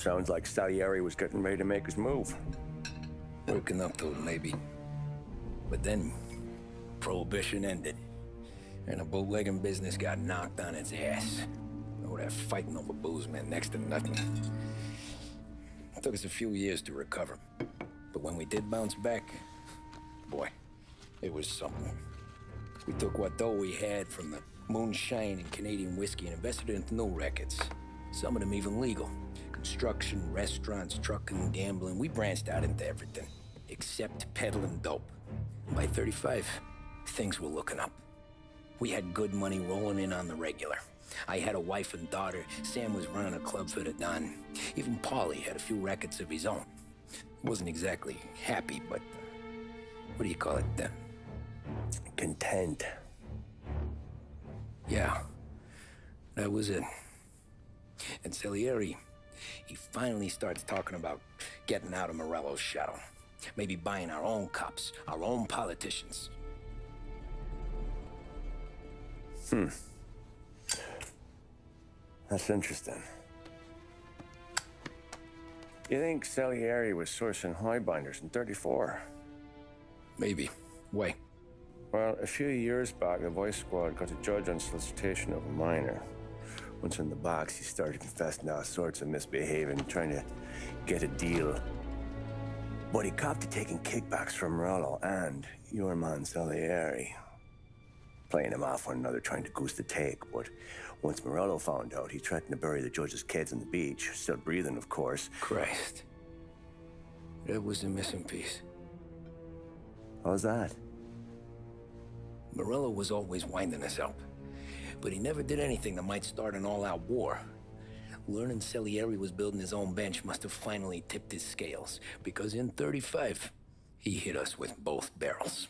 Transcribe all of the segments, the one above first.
Sounds like Salieri was getting ready to make his move. Working up to it, maybe. But then, Prohibition ended. And the bootlegging business got knocked on its ass. Oh, that fighting over booze meant next to nothing. It took us a few years to recover. But when we did bounce back, boy, it was something. We took what dough we had from the moonshine and Canadian whiskey and invested it into new rackets. Some of them even legal. Construction, restaurants, trucking, gambling. We branched out into everything, except peddling dope. And by 35, things were looking up. We had good money rolling in on the regular. I had a wife and daughter. Sam was running a club for the Don. Even Paulie had a few rackets of his own. He wasn't exactly happy, but what do you call it then? Content. Yeah, that was it. And Salieri, he finally starts talking about getting out of Morello's shadow. Maybe buying our own cops, our own politicians. That's interesting. You think Salieri was sourcing highbinders in 34? Maybe. Why? Well, a few years back, the Vice Squad got a judge on solicitation of a minor. Once in the box, he started confessing all sorts of misbehaving, trying to get a deal. But he copped to taking kickbacks from Morello and your man Salieri. Playing him off one another, trying to goose the take. But once Morello found out, he threatened to bury the judge's kids on the beach. Still breathing, of course. Christ. That was the missing piece. How's that? Morello was always winding us up. But he never did anything that might start an all-out war. Learning Salieri was building his own bench must have finally tipped his scales. Because in 35, he hit us with both barrels.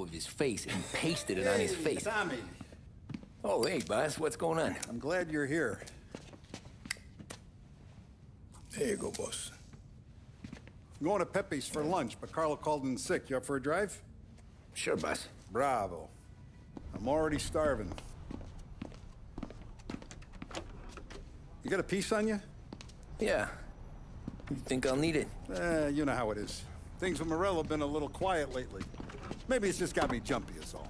Of his face and pasted it on his face. Tommy. Oh, hey, boss. What's going on? I'm glad you're here. There you go, boss. I'm going to Pepe's for lunch, but Carlo called in sick. You up for a drive? Sure, boss. Bravo. I'm already starving. You got a piece on you? Yeah. You think I'll need it? You know how it is. Things with Morello have been a little quiet lately. Maybe it's just got me jumpy is all.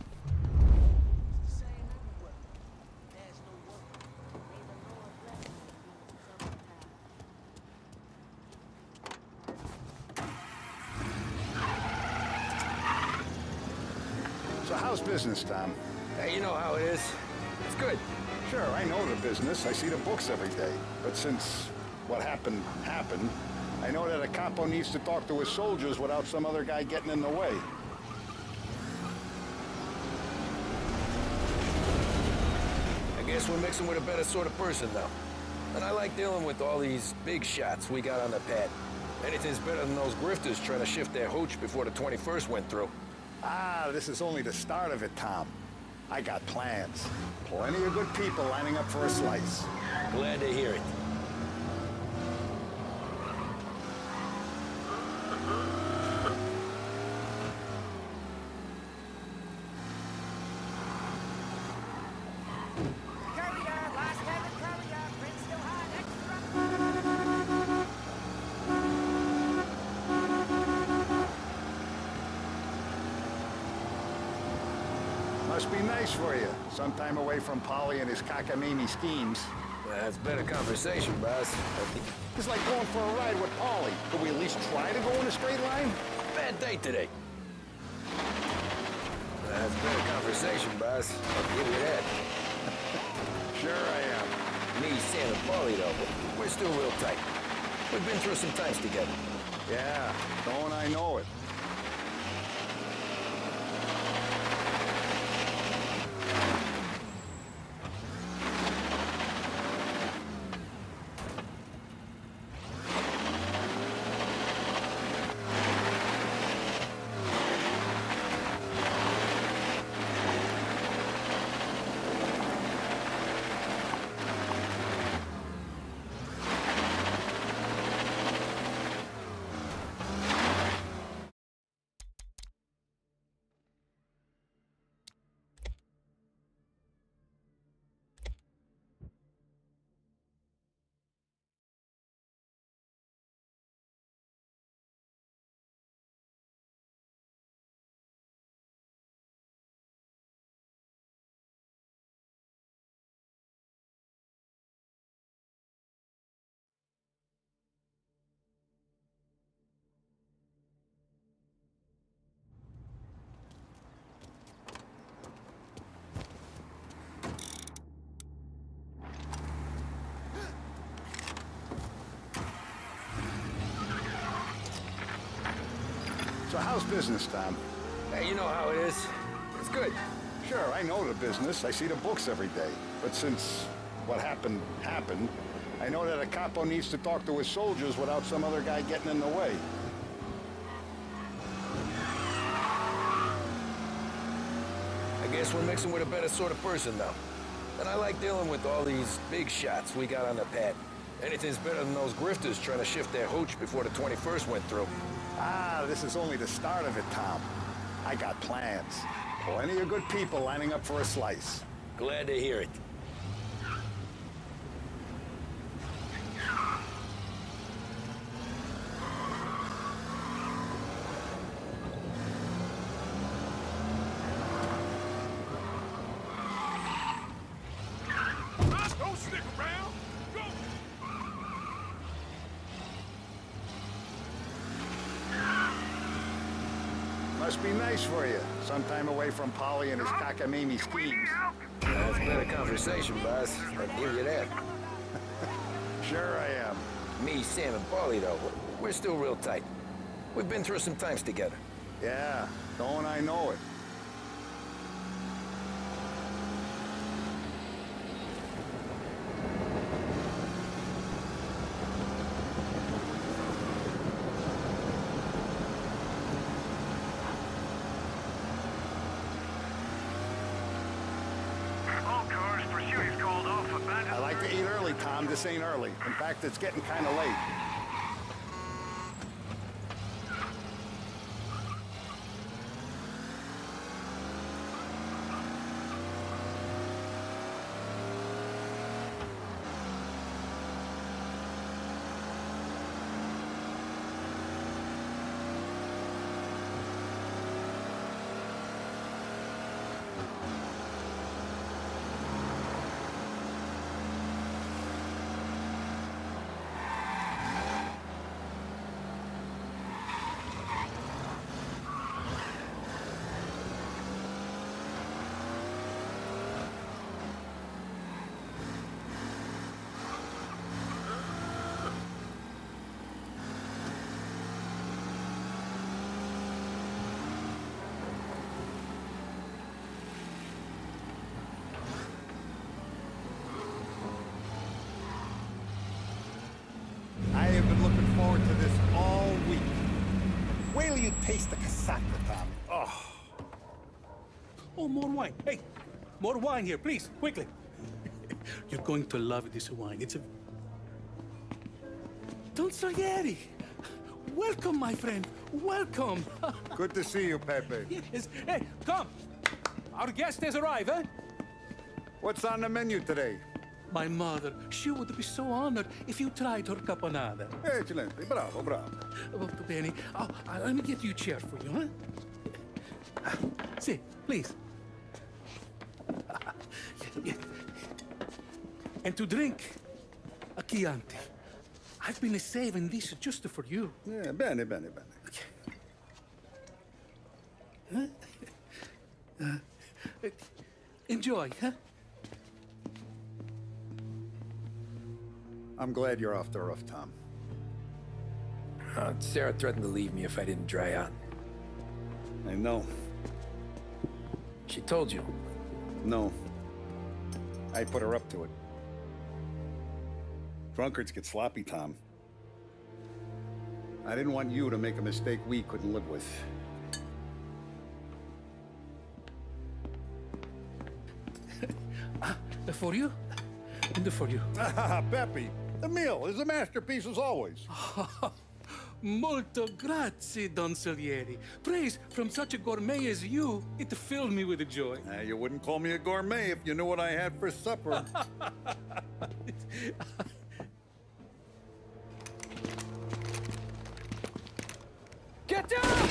So how's business, Tom? Hey, you know how it is. It's good. Sure, I know the business. I see the books every day. But since what happened, I know that a capo needs to talk to his soldiers without some other guy getting in the way. I guess we're mixing with a better sort of person now. And I like dealing with all these big shots we got on the pad. Anything's better than those grifters trying to shift their hooch before the 21st went through. Ah, this is only the start of it, Tom. I got plans. Plenty of good people lining up for a slice. Glad to hear it. Must be nice for you. Some time away from Polly and his cockamamie schemes. That's better conversation, boss. It's like going for a ride with Polly. Could we at least try to go in a straight line? Bad day today. That's better conversation, boss. I'll give you that. Sure I am. Me, Sam, and Paulie, though, we're still real tight. We've been through some times together. Yeah, don't I know it. So how's business, Tom? Hey, you know how it is. It's good. Sure, I know the business. I see the books every day. But since what happened, I know that a capo needs to talk to his soldiers without some other guy getting in the way. I guess we're mixing with a better sort of person now. And I like dealing with all these big shots we got on the pad. Anything's better than those grifters trying to shift their hooch before the 21st went through. Ah, this is only the start of it, Tom. I got plans. Plenty of good people lining up for a slice. Glad to hear it. Don't stick around. Go. Must be nice for you. Some time away from Polly and his cockamamie schemes. That's better conversation, boss. I'll give you that. Sure I am. Me, Sam, and Paulie, though, we're still real tight. We've been through some times together. Yeah, don't I know it. I like to eat early, Tom. This ain't early. In fact, it's getting kind of late. I have been looking forward to this all week. Wait till you taste the casaca, Tom. Oh. Oh, more wine. Hey, more wine here, please, quickly. You're going to love this wine. It's a... Don Salieri! Welcome, my friend. Welcome. Good to see you, Pepe. Yes. Hey, come. Our guest has arrived, eh? What's on the menu today? My mother, she would be so honored if you tried her caponata. Excellent. Bravo, bravo. Molto bene. Oh, let me get you a chair for you, huh? Sit, please. And to drink, a Chianti. I've been saving this just for you. Yeah, bene, bene, bene. Enjoy, huh? I'm glad you're off the roof, Tom. Sarah threatened to leave me if I didn't dry out. I know. She told you. No. I put her up to it. Drunkards get sloppy, Tom. I didn't want you to make a mistake we couldn't live with. For you, and for you. Pepe, the meal is a masterpiece as always. Molto grazie, Don Salieri. Praise from such a gourmet as you, it filled me with joy. You wouldn't call me a gourmet if you knew what I had for supper. Get down!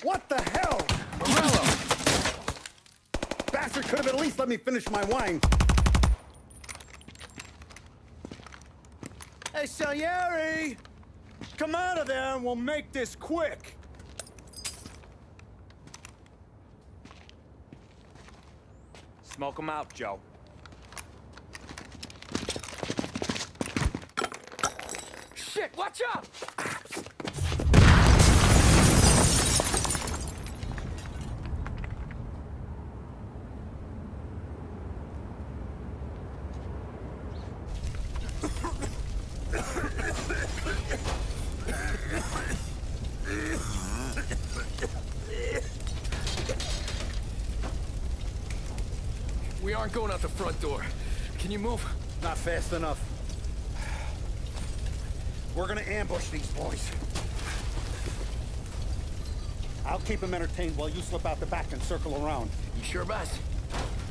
What the hell? Morello! Bastard could have at least let me finish my wine. Hey, Salieri! Come out of there and we'll make this quick. Smoke them out, Joe. Shit, watch out! We aren't going out the front door. Can you move? Not fast enough. We're gonna ambush these boys. I'll keep them entertained while you slip out the back and circle around. You sure, boss?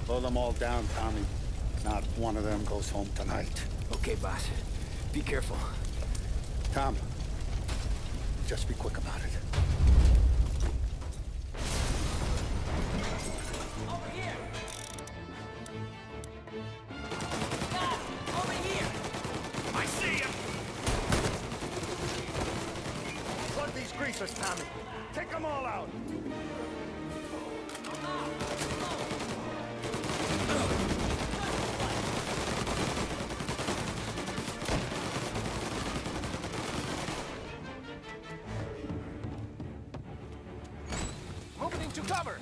Blow them all down, Tommy. Not one of them goes home tonight. Okay, boss. Be careful. Tom, just be quick about it. Over here! Guys, over here! I see him! Plug these greasers, Tommy. Take them all out. Moving into cover!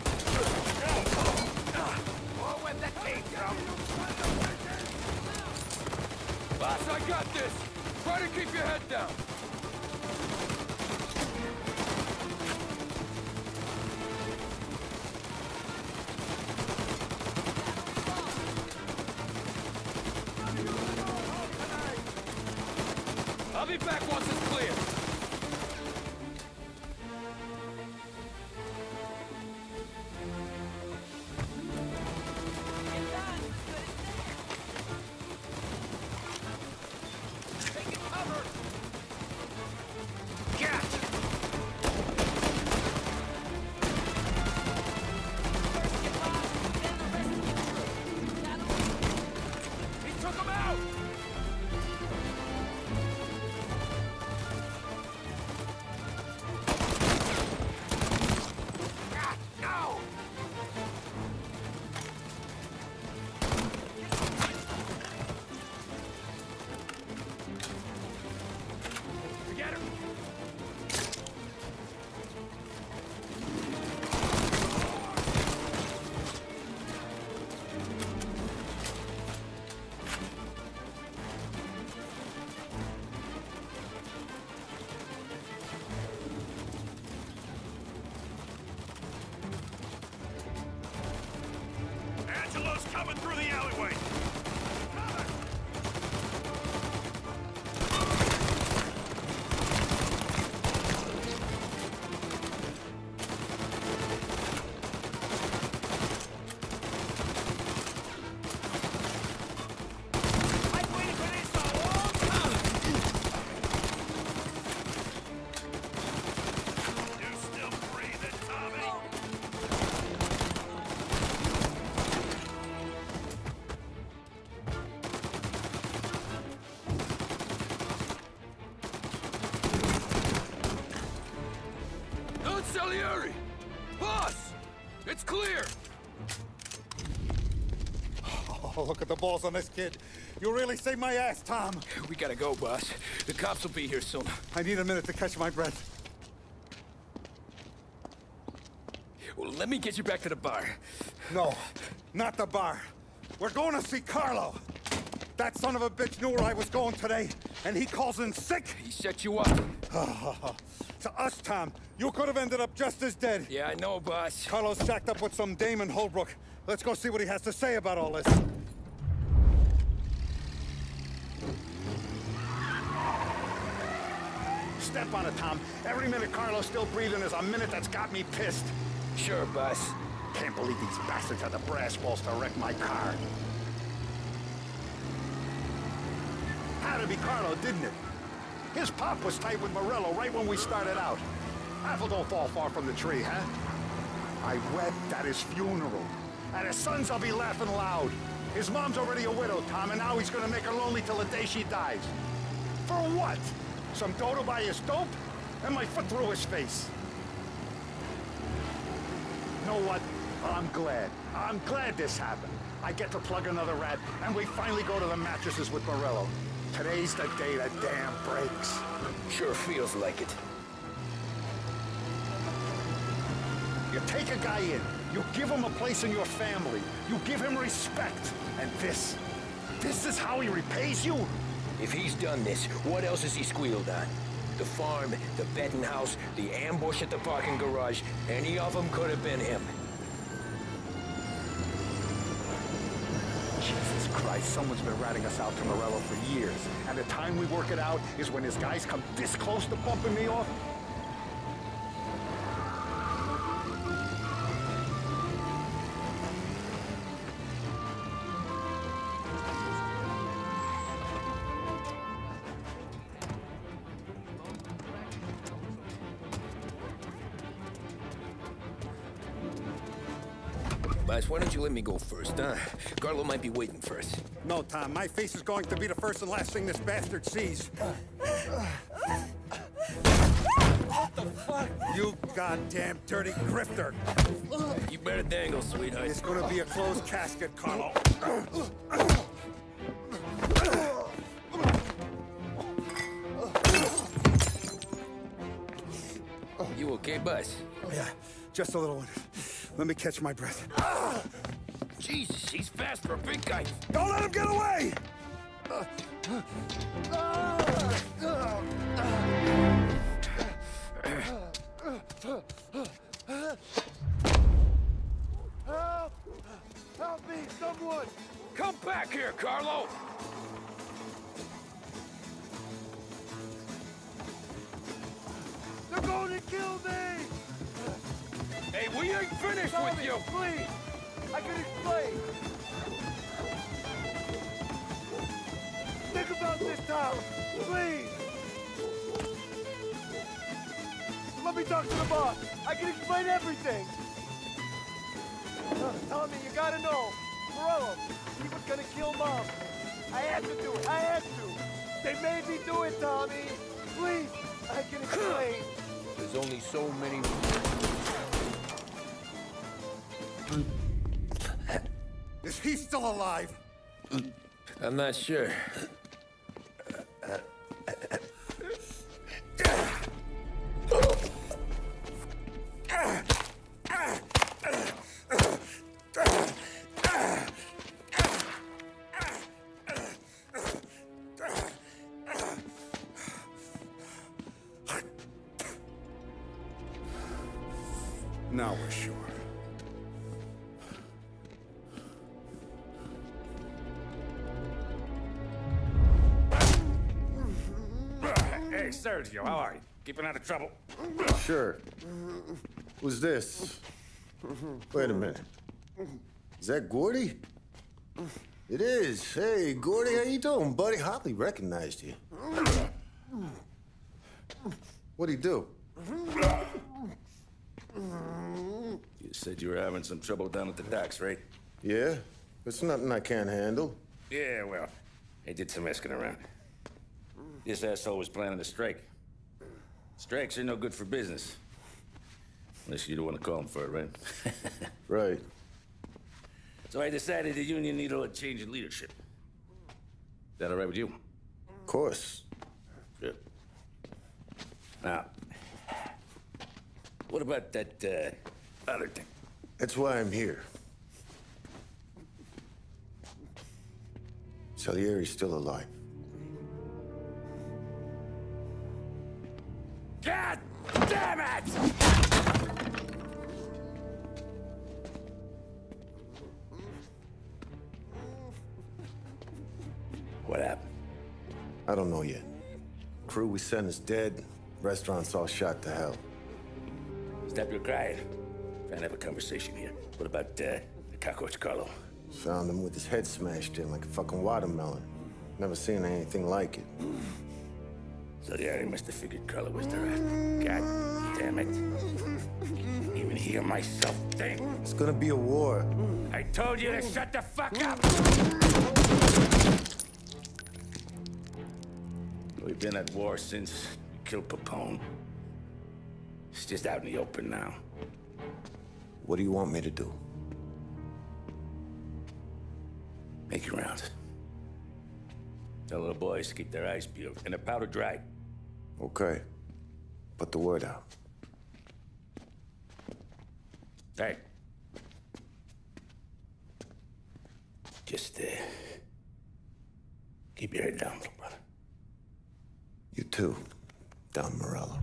Oh, where'd that came from? Boss, I got this! Try to keep your head down! I'll be back once it's clear. Taking cover! Get! First get by, then the rest of you through. Got 'em? He took him out! Ah, no! Get him! Angelo's coming through the alleyway! I've waited for this a long time! You still breathing, Tommy? Don't Salieri! Boss! It's clear! Oh, look at the balls on this kid. You really saved my ass, Tom. We gotta go, boss. The cops will be here soon. I need a minute to catch my breath. Well, let me get you back to the bar. No, not the bar. We're going to see Carlo. That son of a bitch knew where I was going today, and he calls in sick. He set you up. To us, Tom, you could have ended up just as dead. Yeah, I know, boss. Carlo's jacked up with some dame in Holbrook. Let's go see what he has to say about all this. Step on it, Tom. Every minute Carlo's still breathing is a minute that's got me pissed. Sure, boss. Can't believe these bastards had the brass balls to wreck my car. Had to be Carlo, didn't it? His pop was tight with Morello right when we started out. Apple don't fall far from the tree, huh? I wept at his funeral. At his son's, I'll be laughing loud. His mom's already a widow, Tom, and now he's gonna make her lonely till the day she dies. For what? Some dodo by his dope? And my foot through his face. You know what? I'm glad. I'm glad this happened. I get to plug another rat, and we finally go to the mattresses with Morello. Today's the day the dam breaks. Sure feels like it. You take a guy in, you give him a place in your family, you give him respect, and this is how he repays you? If he's done this, what else has he squealed on? The farm, the betting house, the ambush at the parking garage, any of them could have been him. Jesus Christ, someone's been ratting us out to Morello for years, and the time we work it out is when his guys come this close to bumping me off. Boss, why don't you let me go first, huh? Carlo might be waiting for us. No, Tom. My face is going to be the first and last thing this bastard sees. What the fuck? You goddamn dirty grifter. You better dangle, sweetheart. It's gonna be a closed casket, Carlo. You okay, boss? Yeah, just a little one. Let me catch my breath. Jesus, he's fast for a big guy. Don't let him get away! Help! Help me, someone! Come back here, Carlo! They're going to kill me! Hey, we ain't finished with you! Please! I can explain! Think about this, Tom! Please! Let me talk to the boss! I can explain everything! Tommy, you gotta know! Morello, he was gonna kill Mom! I had to do it! I had to! They made me do it, Tommy! Please! I can explain! There's only so many... Is he still alive? I'm not sure. Now we're sure. Hey, Sergio, how are you? Keeping out of trouble? Sure. Who's this? Wait a minute. Is that Gordy? It is. Hey, Gordy, how you doing, buddy? Hardly recognized you. What'd he do? You said you were having some trouble down at the docks, right? Yeah? It's nothing I can't handle. Yeah, well, they did some asking around. This asshole was planning a strike. Strikes are no good for business. Unless you don't want to call him for it, right? Right. So I decided the union needed a change in leadership. Is that all right with you? Of course. Good. Now, what about that, other thing? That's why I'm here. Salieri's still alive. God damn it! What happened? I don't know yet. Crew we sent is dead. Restaurant's all shot to hell. Stop your crying. Trying to have a conversation here. What about, the cockroach Carlo? Found him with his head smashed in like a fucking watermelon. Never seen anything like it. So the area must have figured Carlo was the rat. God damn it. Can't even hear myself think. It's gonna be a war. I told you to shut the fuck up! We've been at war since we killed Papone. It's just out in the open now. What do you want me to do? Make your rounds. Tell the boys to keep their eyes peeled and their powder dry. Okay. Put the word out. Hey. Just, keep your head down, little brother. You too, Don Morello.